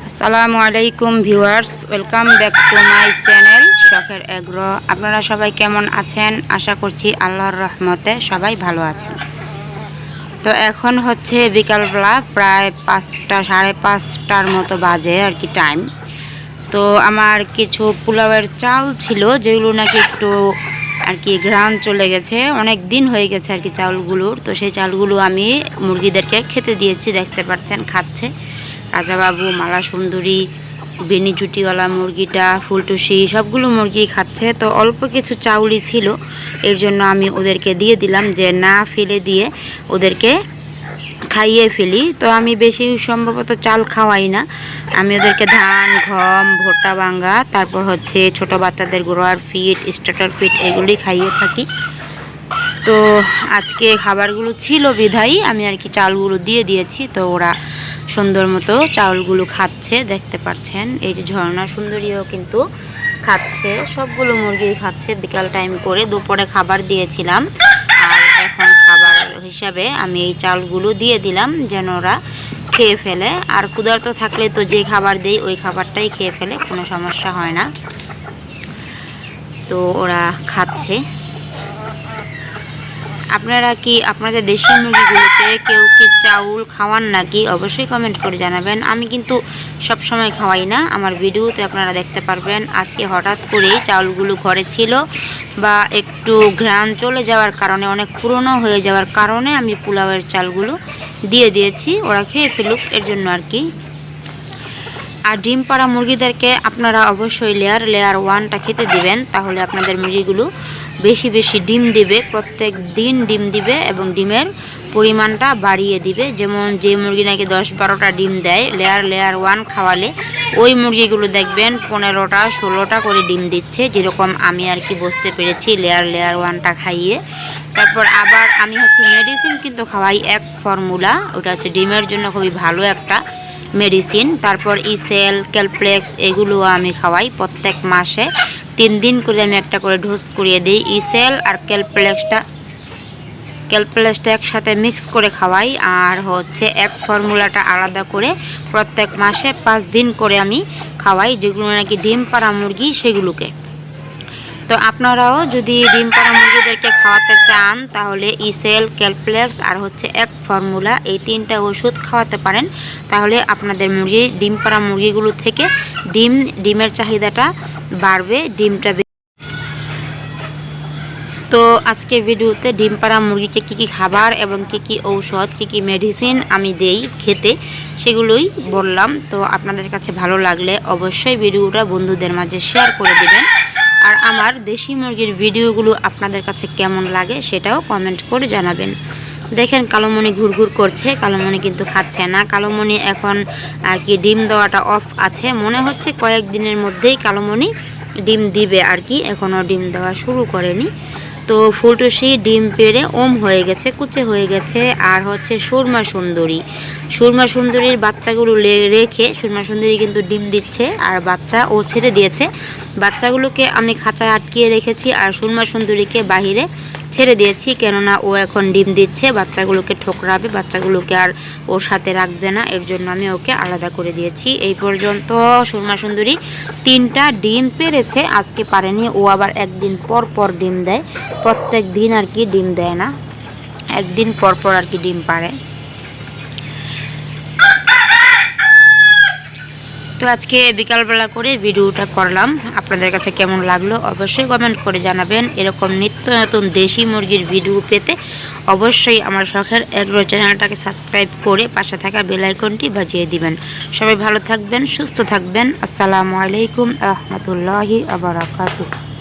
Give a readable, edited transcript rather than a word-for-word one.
আসসালামু আলাইকুম viewers, welcome back to my channel শখের এগ্রো। আপনারা সবাই কেমন আছেন? আশা করছি আল্লাহর রহমতে সবাই ভালো আছেন। তো এখন হচ্ছে বিকালবেলা, প্রায় 5টা সাড়ে 5টার মতো বাজে আর কি টাইম। তো আমার কিছু পোলাওয়ের চাল ছিল, যেগুলো নাকি একটু আর কি ঘ্রাণ চলে গেছে, অনেক দিন হয়ে গেছে আর কি চাউলগুলোর। তো সেই চালগুলো আমি মুরগিদেরকে খেতে দিয়েছি, দেখতে পাচ্ছেন খাচ্ছে। রাজাবাবু, মালা সুন্দরী, বেনি জুটিওয়ালা মুরগিটা, ফুলটুসি, সবগুলো মুরগি খাচ্ছে। তো অল্প কিছু চাউলই ছিল, এর জন্য আমি ওদেরকে দিয়ে দিলাম, যে না ফেলে দিয়ে ওদেরকে খাইয়ে ফেলি। তো আমি বেশি সম্ভবত চাল খাওয়াই না, আমি ওদেরকে ধান, গম, ভুট্টা ভাঙ্গা, তারপর হচ্ছে ছোট বাচ্চাদের গ্রোয়ার ফিড, স্টার্টার ফিড, এগুলি খাইয়ে থাকি। তো আজকে খাবারগুলো ছিল বিধায় আমি আর কি চালগুলো দিয়ে দিয়েছি। তো ওরা সুন্দর মতো চাউলগুলো খাচ্ছে, দেখতে পাচ্ছেন। এই যে ঝর্ণা সুন্দরীও কিন্তু খাচ্ছে, সবগুলো মুরগি খাচ্ছে। বিকাল টাইম করে দুপুরে খাবার দিয়েছিলাম, আর এখন খাবার হিসাবে আমি এই চালগুলো দিয়ে দিলাম, যেন ওরা খেয়ে ফেলে। আর ক্ষুধার্ত থাকলে তো যে খাবার দেই ওই খাবারটাই খেয়ে ফেলে, কোনো সমস্যা হয় না। তো ওরা খাচ্ছে। আপনারা কি আপনাদের দেশি মুরগিগুলোতে কেউ কি চাউল খাওয়ান নাকি? অবশ্যই কমেন্ট করে জানাবেন। আমি কিন্তু সব সময় খাওয়াই না, আমার ভিডিওতে আপনারা দেখতে পারবেন। আজকে হঠাৎ করেই চাউলগুলো ঘরে ছিল, বা একটু ঘ্রাণ চলে যাওয়ার কারণে, অনেক পুরনো হয়ে যাওয়ার কারণে আমি পোলাওয়ের চালগুলো দিয়ে দিয়েছি, ওরা খেয়ে ফেলুক, এর জন্য আর কি। আর ডিম পাড়া মুরগিদেরকে আপনারা অবশ্যই লেয়ার 1টা খেতে দিবেন, তাহলে আপনাদের মুরগিগুলো বেশি বেশি ডিম দিবে, প্রত্যেক দিন ডিম দিবে এবং ডিমের পরিমাণটা বাড়িয়ে দিবে। যেমন যে মুরগি নাকি 10-12টা ডিম দেয়, লেয়ার 1 খাওয়ালে ওই মুরগিগুলো দেখবেন 15টা 16টা করে ডিম দিচ্ছে, যেরকম আমি আর কি বুঝতে পেরেছি লেয়ার 1টা খাইয়ে। তারপর আবার আমি হচ্ছে মেডিসিন কিন্তু খাওয়াই, এক ফর্মুলা, ওটা হচ্ছে ডিমের জন্য খুবই ভালো একটা মেডিসিন। তারপর ইসেল, ক্যালপ্লেক্স, এগুলো আমি খাওয়াই প্রত্যেক মাসে 3 দিন করে আমি একটা করে ডোজ করিয়ে দিই। ইসেল আর ক্যালপ্লেক্সটা একসাথে মিক্স করে খাওয়াই, আর হচ্ছে এক ফর্মুলাটা আলাদা করে প্রত্যেক মাসে 5 দিন করে আমি খাওয়াই, যেগুলো নাকি ডিম পাড়া মুরগি সেগুলোকে। তো আপনারাও যদি ডিম পাড়া মুরগিদেরকে খাওয়াতে চান, তাহলে ইসেল, ক্যালপ্লেক্স আর হচ্ছে এক ফর্মুলা, এই 3টা ওষুধ খাওয়াতে পারেন। তাহলে আপনাদের মুরগি, ডিম পাড়া মুরগিগুলো থেকে ডিমের চাহিদাটা বাড়বে, ডিমটা। তো আজকের ভিডিওতে ডিম পাড়া মুরগিকে কী কী খাবার এবং কী ঔষধ, কী মেডিসিন আমি দেই খেতে, সেগুলোই বললাম। তো আপনাদের কাছে ভালো লাগলে অবশ্যই ভিডিওটা বন্ধুদের মাঝে শেয়ার করে দেবেন। আর আমার দেশি মুরগির ভিডিওগুলো আপনাদের কাছে কেমন লাগে সেটাও কমেন্ট করে জানাবেন। দেখেন কালোমণি ঘুরঘুর করছে, কালোমণি কিন্তু খাচ্ছে না। কালোমণি এখন আর কি ডিম দেওয়াটা অফ আছে, মনে হচ্ছে কয়েকদিনের মধ্যেই কালোমণি ডিম দিবে আর কি, এখনও ডিম দেওয়া শুরু করেনি। তো ফুলটুসি ডিম পেড়ে হয়ে গেছে, কুচে হয়ে গেছে। আর হচ্ছে সুরমা সুন্দরীর বাচ্চাগুলো রেখে, সুরমা সুন্দরী কিন্তু ডিম দিচ্ছে, আর বাচ্চা ও ছেড়ে দিয়েছে। বাচ্চাগুলোকে আমি খাঁচায় আটকিয়ে রেখেছি, আর সুরমা সুন্দরীকে বাহিরে ছেড়ে দিয়েছি, কেননা ও এখন ডিম দিচ্ছে, বাচ্চাগুলোকে ঠোকরাবে, বাচ্চাগুলোকে আর ওর সাথে রাখবে না, এর জন্য আমি ওকে আলাদা করে দিয়েছি। এই পর্যন্ত সুরমা সুন্দরী 3টা ডিম পেড়েছে, আজকে পারেনি। ও আবার একদিন পর পর ডিম দেয়, প্রত্যেক দিন আর কি ডিম দেয় না, একদিন পর পর আর কি ডিম পাড়ে। তো আজকে বিকালবেলা করে ভিডিওটা করলাম, আপনাদের কাছে কেমন লাগলো অবশ্যই কমেন্ট করে জানাবেন। এরকম নিত্য নতুন দেশি মুরগির ভিডিও পেতে অবশ্যই আমার শখের এগ্রো চ্যানেলটাকে সাবস্ক্রাইব করে পাশে থাকা বেল আইকনটি বাজিয়ে দিবেন। সবাই ভালো থাকবেন, সুস্থ থাকবেন। আসসালামু আলাইকুম রহমতুল্লাহি ওয়া বারাকাতুহু।